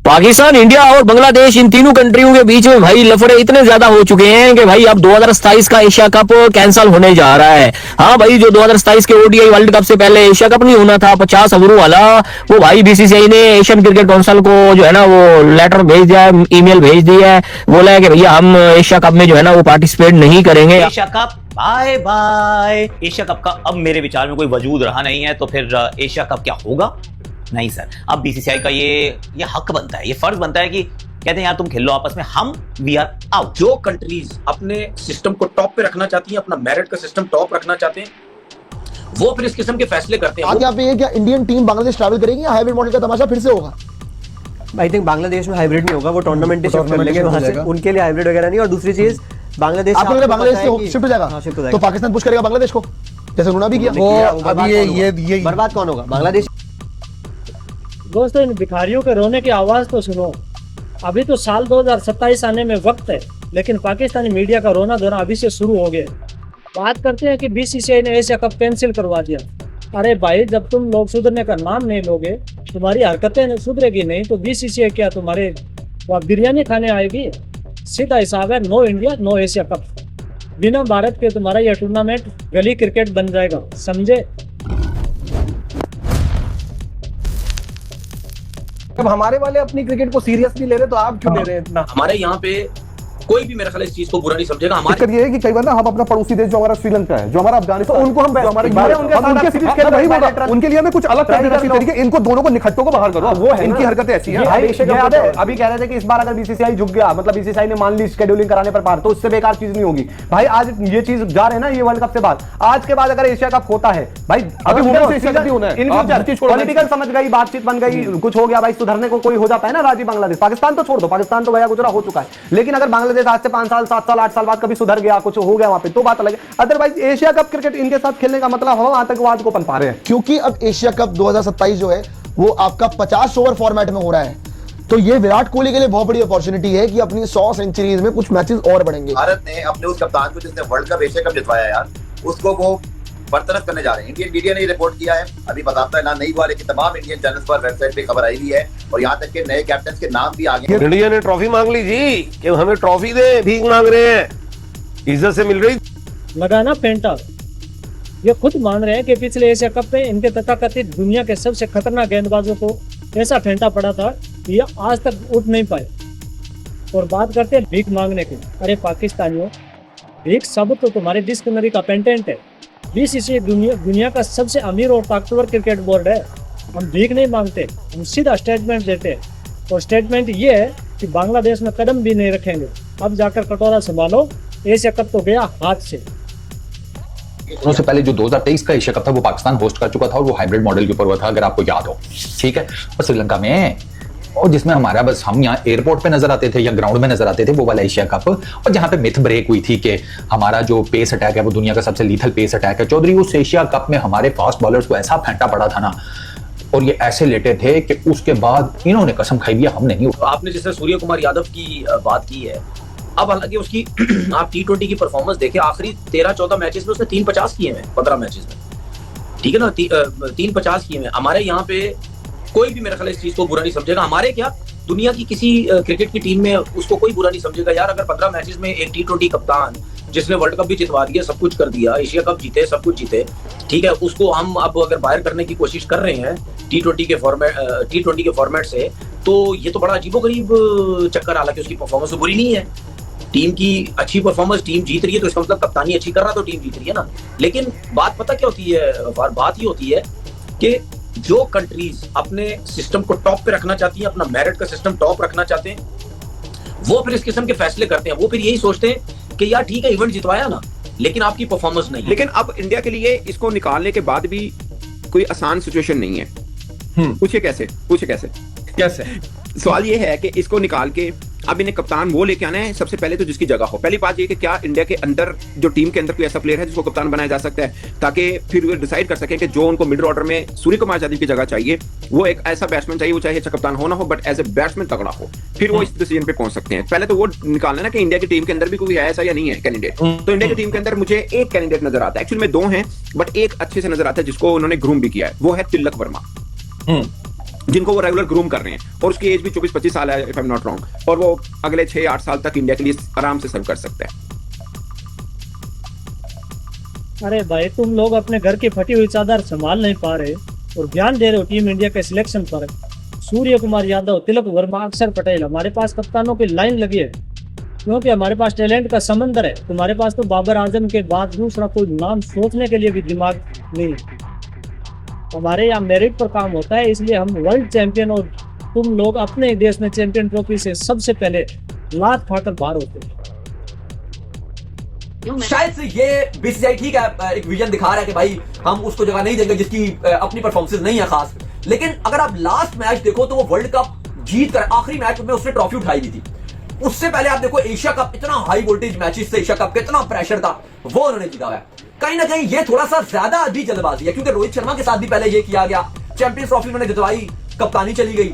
Pakistan, India और बांग्लादेश, इन तीनों कंट्रियों के बीच में भाई लफड़े इतने ज्यादा हो चुके हैं कि भाई अब 2027 का एशिया कप कैंसिल होने जा रहा है। हाँ भाई, जो 2027 के ओडीआई वर्ल्ड कप से पहले एशिया कप नहीं होना था 50 ओवरों वाला, वो भाई बीसीसीआई ने एशियन क्रिकेट काउंसिल को जो है ना वो लेटर भेज दिया है, ईमेल भेज दिया है, बोला है कि भैया हम एशिया कप में जो है ना वो पार्टिसिपेट नहीं करेंगे। Asia Cup bye bye. Asia Cup का अब मेरे विचार में कोई वजूद रहा नहीं है, तो फिर एशिया कप क्या होगा? नहीं सर, अब बीसीसीआई का ये हक बनता है, ये फर्ज बनता है कि कहते हैं यार तुम खेल लो आपस में, हम वी आर आउट। जो कंट्रीज अपने सिस्टम को टॉप पे रखना चाहती हैं, अपना मेरिट का सिस्टम टॉप रखना चाहते हैं, वो फिर इस किस्म के फैसले करते हैं। आगे यहाँ पे क्या इंडियन टीम बांग्लादेश ट्रैवल करेगी या हाइब्रिड मॉडल का तमाशा फिर से होगा? आई थिंक बांग्लादेश में हाइब्रिड नहीं होगा, वो टूर्नामेंट शिफ्ट कर लेंगे वहां से, उनके लिए हाइब्रिड वगैरह नहीं। और दूसरी चीज बांग्लादेश, आपको लगा बांग्लादेश से शिफ्ट हो जाएगा तो पाकिस्तान पुश करेगा बांग्लादेश को, जैसे उन्होंने भी किया। वो अब ये बर्बाद कौन होगा? बांग्लादेश। दोस्तों, इन भिखारियों के रोने की आवाज तो सुनो। अभी तो साल 2027 आने में वक्त है, लेकिन पाकिस्तानी मीडिया का रोना धोना अभी से शुरू हो गया। बात करते हैं कि बीसीसीआई ने एशिया कप कैंसिल करवा दिया। अरे भाई, जब तुम लोग सुधरने का नाम नहीं लोगे, तुम्हारी हरकतें सुधरेगी नहीं, तो बीसीसीआई क्या तुम्हारे वहाँ बिरयानी खाने आएगी? सीधा हिसाब है, no India no Asia Cup. बिना भारत के तुम्हारा यह टूर्नामेंट गली क्रिकेट बन जाएगा, समझे? अब हमारे वाले अपनी क्रिकेट को सीरियसली ले रहे, तो आप क्यों ले रहे हैं इतना? हमारे यहाँ पे कोई भी मेरे ख्याल इस चीज को बुरा नहीं समझेगा। हमारे ये है कि कई बार ना हम अपना पड़ोसी देश जो हमारा श्रीलंका है, जो हमारा अफगानिस्तान, उनको हम उनके लिए हमें कुछ अलग कर देना चाहिए। इनको दोनों को निखट्टों को बाहर करो, वो है इनकी हरकतें ऐसी हैं। अभी कह रहे थे कि इस बार अगर बीसीसीआई झुक गया, मतलब बीसीसीआई ने मान ली शेड्यूलिंग कराने पर पार, तो उससे बेकार चीज नहीं होगी भाई। आज ये चीज जा रहे हैं ना, ये वर्ल्ड कप से बाद, आज के बाद अगर एशिया कप होता है भाई, अभी पॉलिटिकल समझ गई, बातचीत बन गई, कुछ हो गया भाई, सुधरने को कोई हो जाता है ना राजी। बांग्लादेश, पाकिस्तान तो छोड़ दो, पाकिस्तान तो गया गुजरा हो चुका है, लेकिन अगर बांग्लादेश आज से 5 साल 7 साल 8 साल बाद कभी सुधर गया, कुछ हो गया वहां पे, तो बात अलग है। अदरवाइज एशिया कप क्रिकेट इनके साथ खेलने का मतलब हम आतंकवाद को पनपा रहे हैं। क्योंकि अब एशिया कप 2027 जो है वो आपका 50 ओवर फॉर्मेट में हो रहा है, तो ये विराट कोहली के लिए बहुत बड़ी अपॉर्चुनिटी है कि अपनी 100 सेंचुरीज में कुछ मैचेस और बढ़ेंगे। भारत ने अपने उस कप्तान को जिसने वर्ल्ड कप एशिया कप जितवाया यार, उसको वो बरतरफ करने जा रहे हैं। इंडियन मीडिया ने रिपोर्ट किया है, अभी बताता है ना, नहीं हुआ, लेकिन तमाम इंडियन चैनल्स पर वेबसाइट पे खबर आई हुई है, और यहाँ तक के नए कैप्टन के नाम भी आ गए। इंडिया ने ट्रॉफी मांग ली जी, कि हमें ट्रॉफी दे, भीख मांग रहे हैं, इज्जत से मिल रही। लगाना फेंटा, ये खुद मान रहे हैं कि पिछले एशिया कप में इनके तथाकथित दुनिया के सबसे खतरनाक गेंदबाजों को ऐसा फेंटा पड़ा था कि ये आज तक उठ नहीं पाए। और बात करते हैं भीख मांगने की। अरे पाकिस्तानियों, भीख सब तो तुम्हारे डिक्शनरी का पेटेंट है। बीसीसीआई दुनिया का सबसे अमीर और ताकतवर क्रिकेट बोर्ड है। हम भीख नहीं मांगते, हम सीधा स्टेटमेंट देते हैं, और स्टेटमेंट ये है कि बांग्लादेश में कदम भी नहीं रखेंगे। अब जाकर कटोरा संभालो, एशिया कप तो गया हाथ से। उससे पहले जो 2023 का एशिया कप था वो पाकिस्तान होस्ट कर चुका था, और वो हाइब्रिड मॉडल के ऊपर हुआ था, अगर आपको याद हो, ठीक है, और श्रीलंका में, और जिसमें हमारा बस हम यहाँ एयरपोर्ट पे नजर आते थे या ग्राउंड में नजर आते थे, वो वाला एशिया कप। और जहाँ पे मिथ ब्रेक हुई थी कि हमारा जो पेस अटैक है वो दुनिया का सबसे लीथल पेस अटैक है, चौधरी उस एशिया कप में हमारे फास्ट बॉलर्स को ऐसा फेंटा पड़ा था ना, और ये ऐसे लेटे थे कि उसके बाद इन्होंने कसम खाई भी हम नहीं। आपने जिस तरह सूर्य कुमार यादव की बात की है, अब हालांकि उसकी आप T20 की परफॉर्मेंस देखें, आखिरी 13-14 मैचेस में उसने 3 50 किए हैं 15 मैचेस में, ठीक है ना, 3 50 किए हैं। हमारे यहाँ पे कोई भी मेरे ख्याल इस चीज को बुरा नहीं समझेगा। हमारे क्या, दुनिया की किसी क्रिकेट की टीम में उसको कोई बुरा नहीं समझेगा यार, अगर 15 मैचेस में एक T20 कप्तान जिसने वर्ल्ड कप भी जितवा दिया, सब कुछ कर दिया, एशिया कप जीते, सब कुछ जीते, ठीक है, उसको हम अब अगर बाहर करने की कोशिश कर रहे हैं T20 के फॉर्मेट से, तो ये तो बड़ा अजीबोगरीब चक्कर। हालांकि उसकी परफॉर्मेंस तो बुरी नहीं है, टीम की अच्छी परफॉर्मेंस, टीम जीत रही है, तो इसका मतलब कप्तानी अच्छी कर रहा तो टीम जीत रही है ना। लेकिन बात पता क्या होती है, बात ये होती है कि जो कंट्रीज अपने सिस्टम को टॉप पे रखना चाहती हैं, अपना मेरिट का सिस्टम टॉप रखना चाहते हैं, वो फिर इस किस्म के फैसले करते हैं। वो फिर यही सोचते हैं कि यार ठीक है, इवेंट जितवाया ना, लेकिन आपकी परफॉर्मेंस नहीं। लेकिन अब इंडिया के लिए इसको निकालने के बाद भी कोई आसान सिचुएशन नहीं है। पूछिए कैसे सवाल ये है कि इसको निकाल के अब इन्हें कप्तान वो लेके आना है सबसे पहले तो जिसकी जगह हो। पहली बात ये कि क्या इंडिया के अंदर जो टीम के अंदर कोई ऐसा प्लेयर है जिसको कप्तान बनाया जा सकता है, ताकि फिर वो डिसाइड कर सके कि जो उनको मिडिल ऑर्डर में सूर्य कुमार यादव की जगह चाहिए, वो एक ऐसा बैट्समैन चाहिए, वो चाहे अच्छा कप्तान होना हो बट एज ए बैट्समैन तगड़ा हो, फिर वो इस डिसीजन पे पहुंच सकते हैं। पहले तो वो निकालना ना कि इंडिया की टीम के अंदर भी कोई है ऐसा या नहीं है कैंडिडेट। तो इंडिया की टीम के अंदर मुझे एक कैंडिडेट नजर आता है, एक्चुअली में 2 हैं बट एक अच्छे से नजर आता है जिसको उन्होंने ग्रूम भी किया है, वो है तिलक वर्मा। जिनको वो रेगुलर ग्रूम कर रहे हैं, और उसकी एज भी 24-25 साल है if I am not wrong, और वो अगले 6-8 साल तक इंडिया के लिए आराम से सर्व कर सकता है। अरे भाई तुम लोग अपने घर की फटी हुई चादर संभाल नहीं पा रहे और ध्यान दे रहे हो टीम इंडिया के सिलेक्शन पर। सूर्य कुमार यादव, तिलक वर्मा, अक्षर पटेल, हमारे पास कप्तानों की लाइन लगी है, क्योंकि हमारे पास टैलेंट का समंदर है। तुम्हारे पास तो बाबर आजम के बाद दूसरा कोई नाम सोचने के लिए भी दिमाग नहीं है। हमारे यहाँ मेरिट पर काम होता है, इसलिए हम वर्ल्ड चैंपियन और तुम लोग अपने ही देश में चैंपियन ट्रॉफी से सबसे पहले लात खाकर बाहर होते हैं। शायद से ये बीसीसीआई ठीक है, एक विजन दिखा रहा है कि भाई हम उसको जगह नहीं देंगे जिसकी अपनी परफॉर्मेंस नहीं है खास, लेकिन अगर आप लास्ट मैच देखो तो वो वर्ल्ड कप जीत कर आखिरी मैच में उसने ट्रॉफी उठाई दी थी। उससे पहले आप देखो एशिया कप, इतना हाई वोल्टेज मैचेस से एशिया कप का इतना प्रेशर था, वो उन्होंने जीता है। कहीं ना कहीं ये थोड़ा सा ज्यादा अभी जल्दबाजी है, क्योंकि रोहित शर्मा के साथ भी पहले ये किया गया, चैंपियंस ट्रॉफी उन्होंने जितवाई, कप्तानी चली गई,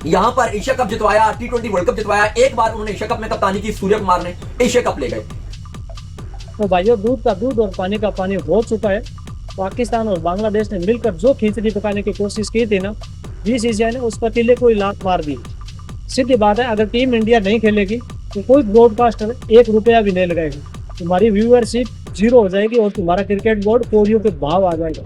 यहां पर एशिया कप जितवाया, T20 वर्ल्ड कप जितवाया, एक बार उन्होंने एशिया कप में कप्तानी की, सूर्य कुमार ने एशिया कप ले गए। तो भाइयों दूध का दूध और पानी का पानी हो चुका है। पाकिस्तान और बांग्लादेश ने मिलकर जो खिचड़ी पकाने की कोशिश की थी ना, बीसीसीआई ने उस पतीले को लात मार दी। सीधी बात है, अगर टीम इंडिया नहीं खेलेगी तो कोई ब्रॉडकास्टर 1 रुपया भी नहीं लगाएगा, तुम्हारी व्यूअरशिप 0 हो जाएगी और तुम्हारा क्रिकेट बोर्ड कोरियो के भाव आ जाएगा।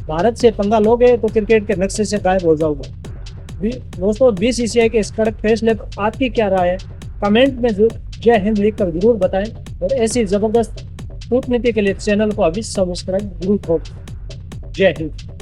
भारत से पंगा लोगे तो क्रिकेट के नक्शे से गायब हो जाओगे। दोस्तों बीसीसीआई के इस कड़क फैसले पर आपकी क्या राय है, कमेंट में जय हिंद लिखकर जरूर बताएं, और ऐसी जबरदस्त कूटनीति के लिए चैनल को अभी सब्सक्राइब जरूर करो। जय हिंद।